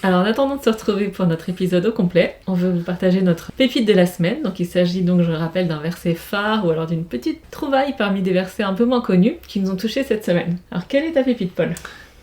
Alors en attendant de se retrouver pour notre épisode au complet, on veut vous partager notre pépite de la semaine. Donc il s'agit donc, je le rappelle, d'un verset phare ou alors d'une petite trouvaille parmi des versets un peu moins connus qui nous ont touchés cette semaine. Alors quelle est ta pépite, Paul ?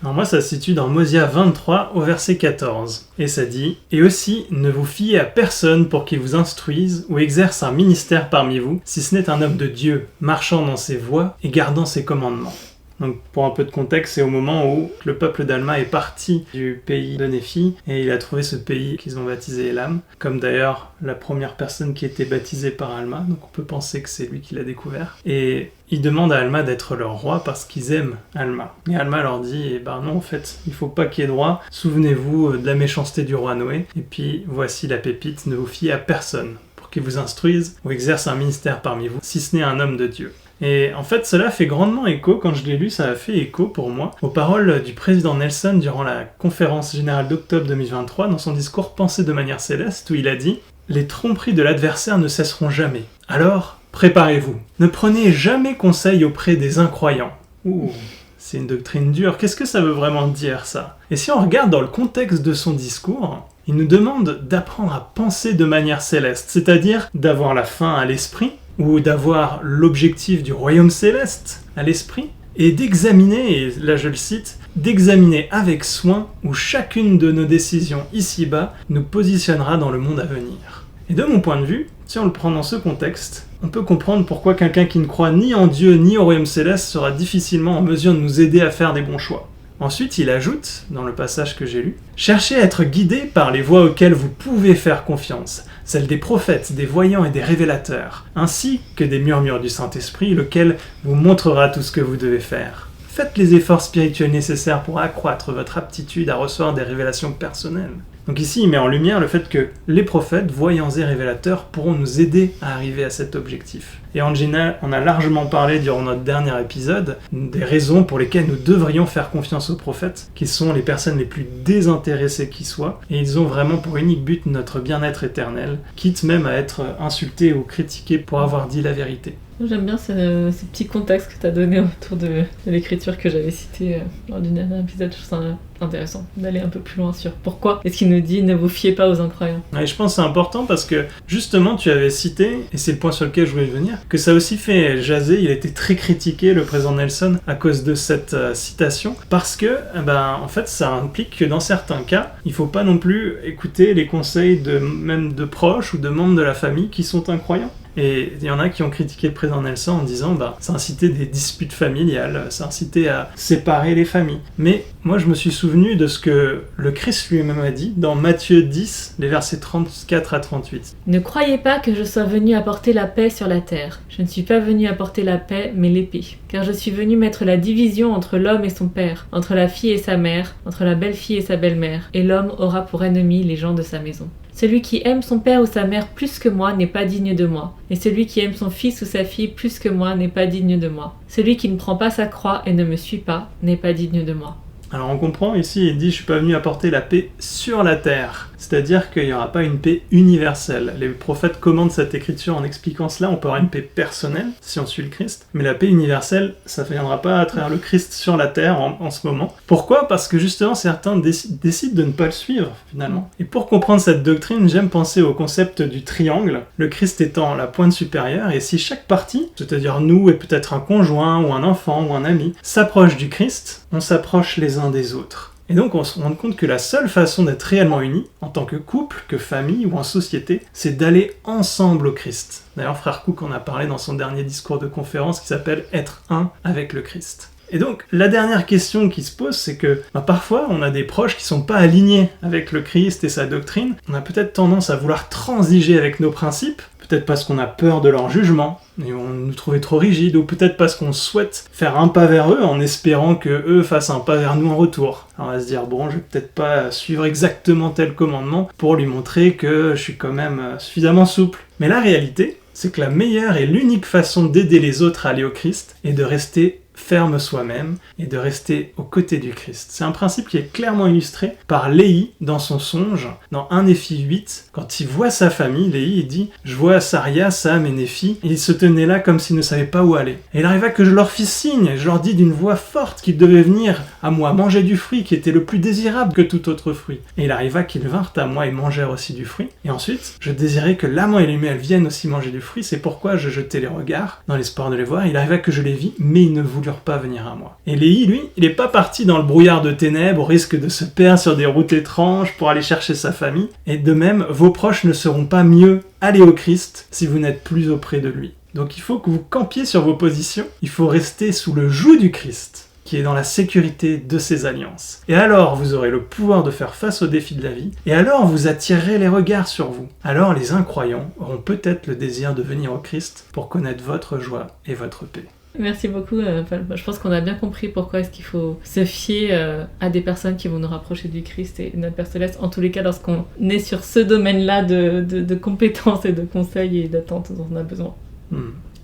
Alors moi, ça se situe dans Mosia 23 au verset 14. Et ça dit « Et aussi, ne vous fiez à personne pour qu'il vous instruise ou exerce un ministère parmi vous, si ce n'est un homme de Dieu, marchant dans ses voies et gardant ses commandements. » Donc pour un peu de contexte, c'est au moment où le peuple d'Alma est parti du pays de Néphi et il a trouvé ce pays qu'ils ont baptisé Élam, comme d'ailleurs la première personne qui était baptisée par Alma, donc on peut penser que c'est lui qui l'a découvert. Et ils demandent à Alma d'être leur roi parce qu'ils aiment Alma. Et Alma leur dit, eh ben non en fait, il faut pas qu'il y ait de roi, souvenez-vous de la méchanceté du roi Noé, et puis voici la pépite, ne vous fiez à personne pour qu'il vous instruise ou exerce un ministère parmi vous, si ce n'est un homme de Dieu. Et en fait, cela fait grandement écho, quand je l'ai lu, ça a fait écho pour moi, aux paroles du président Nelson durant la conférence générale d'octobre 2023 dans son discours Pensée de manière céleste, où il a dit « Les tromperies de l'adversaire ne cesseront jamais. Alors, préparez-vous. Ne prenez jamais conseil auprès des incroyants. » Ouh, c'est une doctrine dure. Qu'est-ce que ça veut vraiment dire, ça ? Et si on regarde dans le contexte de son discours, il nous demande d'apprendre à penser de manière céleste, c'est-à-dire d'avoir la fin à l'esprit, ou d'avoir l'objectif du royaume céleste à l'esprit, et d'examiner, et là je le cite, d'examiner avec soin où chacune de nos décisions ici-bas nous positionnera dans le monde à venir. Et de mon point de vue, si on le prend dans ce contexte, on peut comprendre pourquoi quelqu'un qui ne croit ni en Dieu ni au royaume céleste sera difficilement en mesure de nous aider à faire des bons choix. Ensuite, il ajoute, dans le passage que j'ai lu, « Cherchez à être guidé par les voies auxquelles vous pouvez faire confiance, celles des prophètes, des voyants et des révélateurs, ainsi que des murmures du Saint-Esprit, lequel vous montrera tout ce que vous devez faire. Faites les efforts spirituels nécessaires pour accroître votre aptitude à recevoir des révélations personnelles. » Donc ici, il met en lumière le fait que les prophètes, voyants et révélateurs pourront nous aider à arriver à cet objectif. Et Angina en a largement parlé durant notre dernier épisode des raisons pour lesquelles nous devrions faire confiance aux prophètes, qui sont les personnes les plus désintéressées qui soient, et ils ont vraiment pour unique but notre bien-être éternel, quitte même à être insultés ou critiqués pour avoir dit la vérité. J'aime bien ce petit contexte que tu as donné autour de l'écriture que j'avais citée lors du dernier épisode. Je trouve ça intéressant d'aller un peu plus loin sur pourquoi est-ce qu'il nous dit « ne vous fiez pas aux incroyants ». Et je pense que c'est important parce que justement tu avais cité, et c'est le point sur lequel je voulais venir, que ça a aussi fait jaser, il a été très critiqué, le président Nelson, à cause de cette citation, parce que en fait ça implique que dans certains cas, il ne faut pas non plus écouter les conseils même de proches ou de membres de la famille qui sont incroyants. Et il y en a qui ont critiqué le président Nelson en disant ça incitait des disputes familiales, ça incitait à séparer les familles. Mais moi je me suis souvenu de ce que le Christ lui-même a dit dans Matthieu 10, les versets 34 à 38. « Ne croyez pas que je sois venu apporter la paix sur la terre. Je ne suis pas venu apporter la paix, mais l'épée. Car je suis venu mettre la division entre l'homme et son père, entre la fille et sa mère, entre la belle-fille et sa belle-mère, et l'homme aura pour ennemi les gens de sa maison. Celui qui aime son père ou sa mère plus que moi n'est pas digne de moi, et celui qui aime son fils ou sa fille plus que moi n'est pas digne de moi. Celui qui ne prend pas sa croix et ne me suit pas n'est pas digne de moi. » Alors on comprend ici, il dit « Je suis pas venu apporter la paix sur la terre ». C'est-à-dire qu'il n'y aura pas une paix universelle. Les prophètes commandent cette écriture en expliquant cela. On peut avoir une paix personnelle si on suit le Christ. Mais la paix universelle, ça ne viendra pas à travers le Christ sur la terre en ce moment. Pourquoi ? Parce que justement, certains décident de ne pas le suivre finalement. Et pour comprendre cette doctrine, j'aime penser au concept du triangle. Le Christ étant la pointe supérieure. Et si chaque partie, c'est-à-dire nous et peut-être un conjoint ou un enfant ou un ami, s'approche du Christ, on s'approche les uns des autres. Et donc on se rend compte que la seule façon d'être réellement unis, en tant que couple, que famille ou en société, c'est d'aller ensemble au Christ. D'ailleurs, Frère Cook en a parlé dans son dernier discours de conférence qui s'appelle « Être un avec le Christ ». Et donc, la dernière question qui se pose, c'est que parfois, on a des proches qui sont pas alignés avec le Christ et sa doctrine. On a peut-être tendance à vouloir transiger avec nos principes, peut-être parce qu'on a peur de leur jugement, et on nous trouvait trop rigides, ou peut-être parce qu'on souhaite faire un pas vers eux en espérant que eux fassent un pas vers nous en retour. Alors on va se dire, bon, je vais peut-être pas suivre exactement tel commandement pour lui montrer que je suis quand même suffisamment souple. Mais la réalité, c'est que la meilleure et l'unique façon d'aider les autres à aller au Christ est de rester ferme soi-même et de rester aux côtés du Christ. C'est un principe qui est clairement illustré par Léhi dans son songe, dans 1 Néphi 8. Quand il voit sa famille, Léhi, il dit « Je vois Saria, Sam et Néphi, et ils se tenaient là comme s'ils ne savaient pas où aller. Et il arriva que je leur fis signe, et je leur dis d'une voix forte qu'ils devaient venir à moi manger du fruit qui était le plus désirable que tout autre fruit. Et il arriva qu'ils vinrent à moi et mangèrent aussi du fruit. Et ensuite, je désirais que l'amant et l'aimer viennent aussi manger du fruit, c'est pourquoi je jetai les regards dans l'espoir de les voir. Il arriva que je les vis, mais ils ne voulurent pas venir à moi. » Et Léhi, lui, il n'est pas parti dans le brouillard de ténèbres au risque de se perdre sur des routes étranges pour aller chercher sa famille. Et de même, vos proches ne seront pas mieux allés au Christ si vous n'êtes plus auprès de lui. Donc il faut que vous campiez sur vos positions, il faut rester sous le joug du Christ, qui est dans la sécurité de ses alliances. Et alors vous aurez le pouvoir de faire face aux défis de la vie, et alors vous attirerez les regards sur vous. Alors les incroyants auront peut-être le désir de venir au Christ pour connaître votre joie et votre paix. Merci beaucoup, Paul. Je pense qu'on a bien compris pourquoi est-ce qu'il faut se fier à des personnes qui vont nous rapprocher du Christ et de notre Père Céleste, en tous les cas lorsqu'on est sur ce domaine-là de compétences et de conseils et d'attentes dont on a besoin.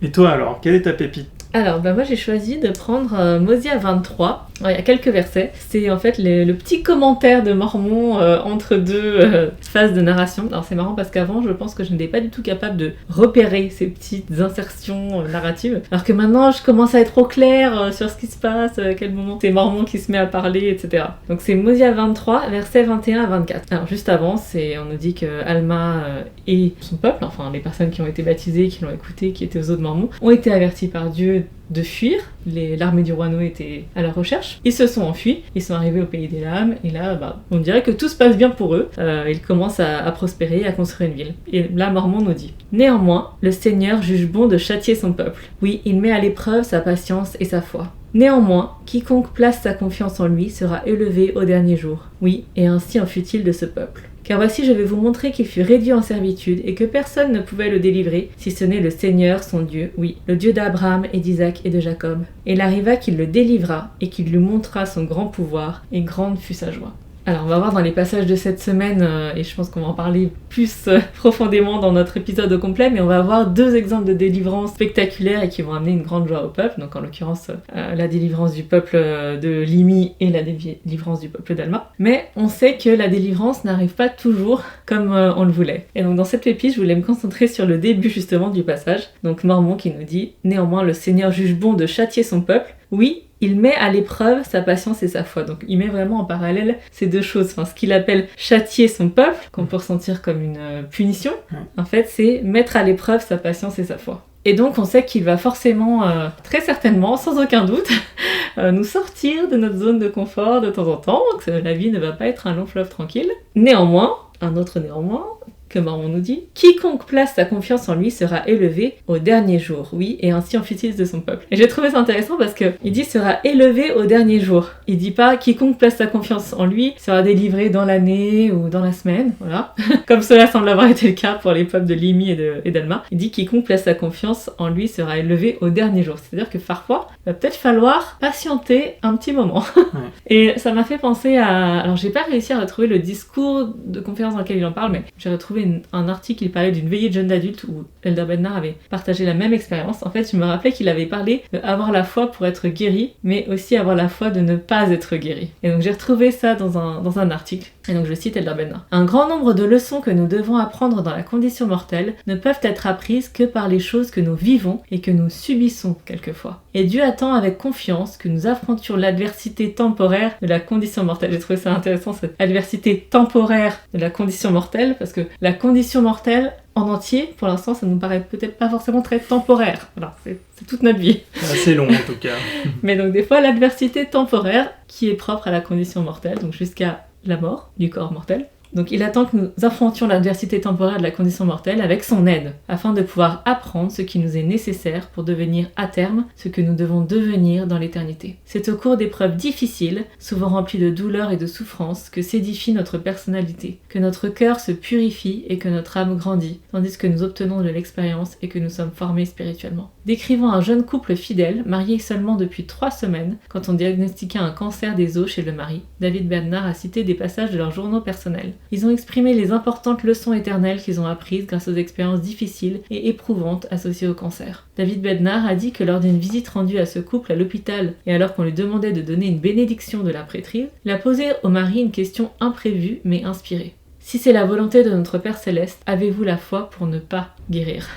Et toi alors, quelle est ta pépite ? Alors, moi j'ai choisi de prendre Mosia 23. Alors, il y a quelques versets. C'est en fait le petit commentaire de Mormon entre deux phases de narration. Alors c'est marrant parce qu'avant, je pense que je n'étais pas du tout capable de repérer ces petites insertions narratives. Alors que maintenant, je commence à être au clair sur ce qui se passe, à quel moment c'est Mormon qui se met à parler, etc. Donc c'est Mosia 23, versets 21 à 24. Alors juste avant, on nous dit que Alma et son peuple, enfin les personnes qui ont été baptisées, qui l'ont écouté, qui étaient aux eaux de Mormon, ont été avertis par Dieu de fuir. L'armée du roi Noé était à leur recherche. Ils se sont enfuis, ils sont arrivés au pays des lames, et là, on dirait que tout se passe bien pour eux. Ils commencent à prospérer, à construire une ville. Et là, Mormon nous dit « Néanmoins, le Seigneur juge bon de châtier son peuple. Oui, il met à l'épreuve sa patience et sa foi. Néanmoins, quiconque place sa confiance en lui sera élevé au dernier jour. Oui, et ainsi en fut-il de ce peuple. Car voici, je vais vous montrer qu'il fut réduit en servitude et que personne ne pouvait le délivrer, si ce n'est le Seigneur, son Dieu, oui, le Dieu d'Abraham et d'Isaac et de Jacob. Et il arriva qu'il le délivra et qu'il lui montra son grand pouvoir, et grande fut sa joie. » Alors on va voir dans les passages de cette semaine, et je pense qu'on va en parler plus profondément dans notre épisode au complet, mais on va avoir 2 exemples de délivrance spectaculaires et qui vont amener une grande joie au peuple, donc en l'occurrence la délivrance du peuple de Limi et la délivrance du peuple d'Alma. Mais on sait que la délivrance n'arrive pas toujours comme on le voulait. Et donc dans cette pépite, je voulais me concentrer sur le début justement du passage, donc Mormon qui nous dit « Néanmoins le Seigneur juge bon de châtier son peuple, oui, il met à l'épreuve sa patience et sa foi. » Donc il met vraiment en parallèle ces deux choses. Enfin, ce qu'il appelle châtier son peuple, qu'on peut ressentir comme une punition, en fait c'est mettre à l'épreuve sa patience et sa foi. Et donc on sait qu'il va forcément, très certainement, sans aucun doute, nous sortir de notre zone de confort de temps en temps, que la vie ne va pas être un long fleuve tranquille. Néanmoins, un autre néanmoins, que Mormon nous dit, « Quiconque place sa confiance en lui sera élevé au dernier jour. » Oui, et ainsi en fut-il de son peuple. Et j'ai trouvé ça intéressant parce que il dit « sera élevé au dernier jour ». Il dit pas « quiconque place sa confiance en lui sera délivré dans l'année ou dans la semaine », voilà. Comme cela semble avoir été le cas pour les peuples de Limi et d'Alma. Il dit « quiconque place sa confiance en lui sera élevé au dernier jour ». C'est-à-dire que parfois, il va peut-être falloir patienter un petit moment. Et ça m'a fait penser à... Alors j'ai pas réussi à retrouver le discours de conférence dans lequel il en parle, mais j'ai retrouvé un article, il parlait d'une veillée de jeunes adultes où Elder Bednar avait partagé la même expérience. En fait, je me rappelais qu'il avait parlé d'avoir la foi pour être guéri, mais aussi avoir la foi de ne pas être guéri. Et donc j'ai retrouvé ça dans un article. Et donc je cite Elder Bednar. « Un grand nombre de leçons que nous devons apprendre dans la condition mortelle ne peuvent être apprises que par les choses que nous vivons et que nous subissons quelquefois. Et Dieu attend avec confiance que nous affrontions l'adversité temporaire de la condition mortelle. » J'ai trouvé ça intéressant, cette adversité temporaire de la condition mortelle, parce que la condition mortelle en entier, pour l'instant, ça nous paraît peut-être pas forcément très temporaire. Voilà, c'est toute notre vie. C'est assez long en tout cas. Mais donc des fois, l'adversité temporaire qui est propre à la condition mortelle, donc jusqu'à la mort du corps mortel. Donc il attend que nous affrontions l'adversité temporaire de la condition mortelle avec son aide, afin de pouvoir apprendre ce qui nous est nécessaire pour devenir à terme ce que nous devons devenir dans l'éternité. C'est au cours d'épreuves difficiles, souvent remplies de douleurs et de souffrances, que s'édifie notre personnalité, que notre cœur se purifie et que notre âme grandit, tandis que nous obtenons de l'expérience et que nous sommes formés spirituellement. Décrivant un jeune couple fidèle, marié seulement depuis 3 semaines, quand on diagnostiqua un cancer des os chez le mari, David Bednar a cité des passages de leurs journaux personnels. Ils ont exprimé les importantes leçons éternelles qu'ils ont apprises grâce aux expériences difficiles et éprouvantes associées au cancer. David Bednar a dit que lors d'une visite rendue à ce couple à l'hôpital et alors qu'on lui demandait de donner une bénédiction de la prêtrise, il a posé au mari une question imprévue mais inspirée. Si c'est la volonté de notre Père Céleste, avez-vous la foi pour ne pas guérir ?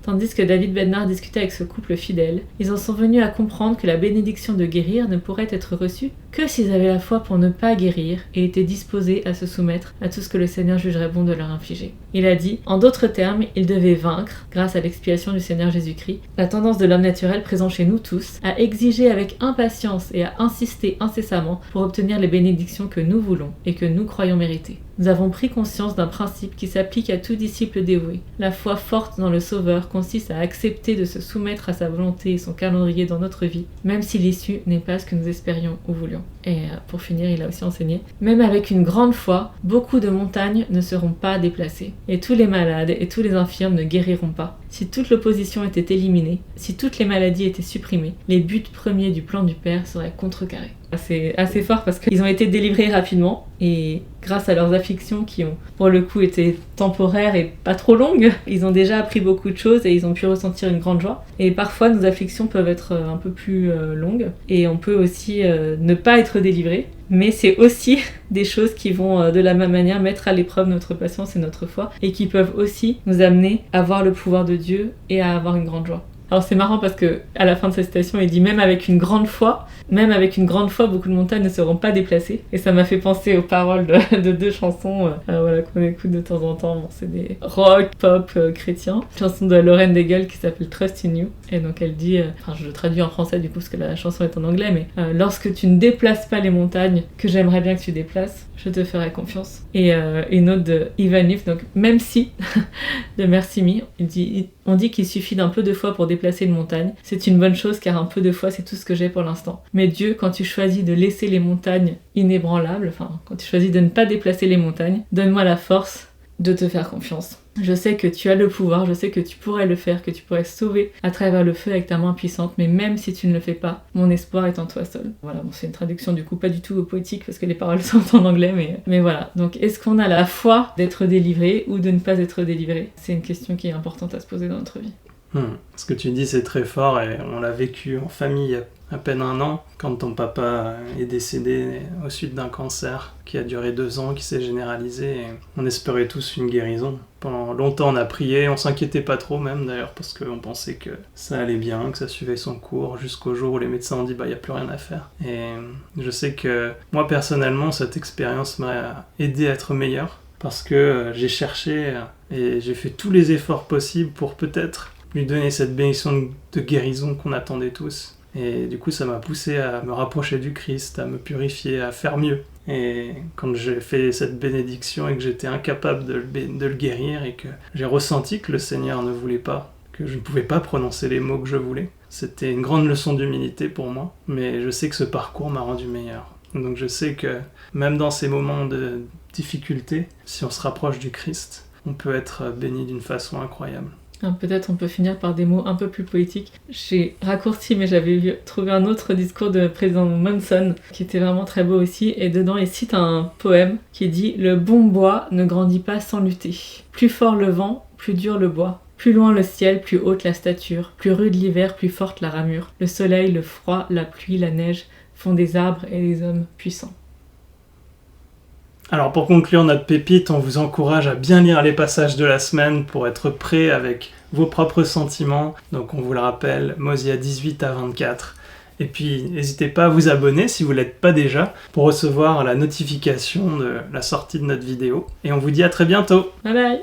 Tandis que David Bednar discutait avec ce couple fidèle, ils en sont venus à comprendre que la bénédiction de guérir ne pourrait être reçue que s'ils avaient la foi pour ne pas guérir et étaient disposés à se soumettre à tout ce que le Seigneur jugerait bon de leur infliger. Il a dit, en d'autres termes, ils devaient vaincre, grâce à l'expiation du Seigneur Jésus-Christ, la tendance de l'homme naturel présent chez nous tous, à exiger avec impatience et à insister incessamment pour obtenir les bénédictions que nous voulons et que nous croyons mériter. Nous avons pris conscience d'un principe qui s'applique à tout disciple dévoué. La foi forte dans le Sauveur consiste à accepter de se soumettre à sa volonté et son calendrier dans notre vie, même si l'issue n'est pas ce que nous espérions ou voulions. Et pour finir, il a aussi enseigné, même avec une grande foi, beaucoup de montagnes ne seront pas déplacées, et tous les malades et tous les infirmes ne guériront pas. Si toute l'opposition était éliminée, si toutes les maladies étaient supprimées, les buts premiers du plan du Père seraient contrecarrés. C'est assez fort parce qu'ils ont été délivrés rapidement et grâce à leurs afflictions qui ont pour le coup été temporaires et pas trop longues, ils ont déjà appris beaucoup de choses et ils ont pu ressentir une grande joie. Et parfois nos afflictions peuvent être un peu plus longues et on peut aussi ne pas être délivré. Mais c'est aussi des choses qui vont de la même manière mettre à l'épreuve notre patience et notre foi et qui peuvent aussi nous amener à voir le pouvoir de Dieu et à avoir une grande joie. Alors c'est marrant parce que à la fin de cette citation, il dit même avec une grande foi, beaucoup de montagnes ne seront pas déplacées. Et ça m'a fait penser aux paroles de deux chansons qu'on écoute de temps en temps. Bon, c'est des rock, pop chrétiens. Une chanson de Lauren Daigle qui s'appelle Trust in You. Et donc elle dit, je le traduis en français du coup parce que la chanson est en anglais, mais lorsque tu ne déplaces pas les montagnes que j'aimerais bien que tu déplaces, je te ferai confiance. Et une autre de Even If, donc même si, de Merci Me, on dit qu'il suffit d'un peu de foi pour déplacer une montagne. C'est une bonne chose car un peu de foi c'est tout ce que j'ai pour l'instant. Mais Dieu, quand tu choisis de laisser les montagnes inébranlables, quand tu choisis de ne pas déplacer les montagnes, donne-moi la force de te faire confiance. Je sais que tu as le pouvoir, je sais que tu pourrais le faire, que tu pourrais sauver à travers le feu avec ta main puissante, mais même si tu ne le fais pas, mon espoir est en toi seul. Voilà, bon, c'est une traduction du coup pas du tout poétique parce que les paroles sont en anglais, mais voilà. Donc est-ce qu'on a la foi d'être délivré ou de ne pas être délivré ? C'est une question qui est importante à se poser dans notre vie. Ce que tu dis c'est très fort et on l'a vécu en famille il y a à peine 1 an quand ton papa est décédé aux suites d'un cancer qui a duré 2 ans, qui s'est généralisé et on espérait tous une guérison. Pendant longtemps on a prié, on s'inquiétait pas trop même d'ailleurs parce qu'on pensait que ça allait bien, que ça suivait son cours jusqu'au jour où les médecins ont dit y a plus rien à faire. Et je sais que moi personnellement cette expérience m'a aidé à être meilleur parce que j'ai cherché et j'ai fait tous les efforts possibles pour peut-être lui donner cette bénédiction de guérison qu'on attendait tous. Et du coup, ça m'a poussé à me rapprocher du Christ, à me purifier, à faire mieux. Et quand j'ai fait cette bénédiction et que j'étais incapable de le guérir et que j'ai ressenti que le Seigneur ne voulait pas, que je ne pouvais pas prononcer les mots que je voulais, c'était une grande leçon d'humilité pour moi. Mais je sais que ce parcours m'a rendu meilleur. Donc je sais que même dans ces moments de difficulté, si on se rapproche du Christ, on peut être béni d'une façon incroyable. Peut-être on peut finir par des mots un peu plus poétiques. J'ai raccourci, mais j'avais trouvé un autre discours de président Monson qui était vraiment très beau aussi. Et dedans, il cite un poème qui dit « Le bon bois ne grandit pas sans lutter. Plus fort le vent, plus dur le bois. Plus loin le ciel, plus haute la stature. Plus rude l'hiver, plus forte la ramure. Le soleil, le froid, la pluie, la neige font des arbres et des hommes puissants. » Alors pour conclure notre pépite, on vous encourage à bien lire les passages de la semaine pour être prêt avec vos propres sentiments. Donc on vous le rappelle, Mosia 18 à 24. Et puis n'hésitez pas à vous abonner si vous ne l'êtes pas déjà pour recevoir la notification de la sortie de notre vidéo. Et on vous dit à très bientôt. Bye bye.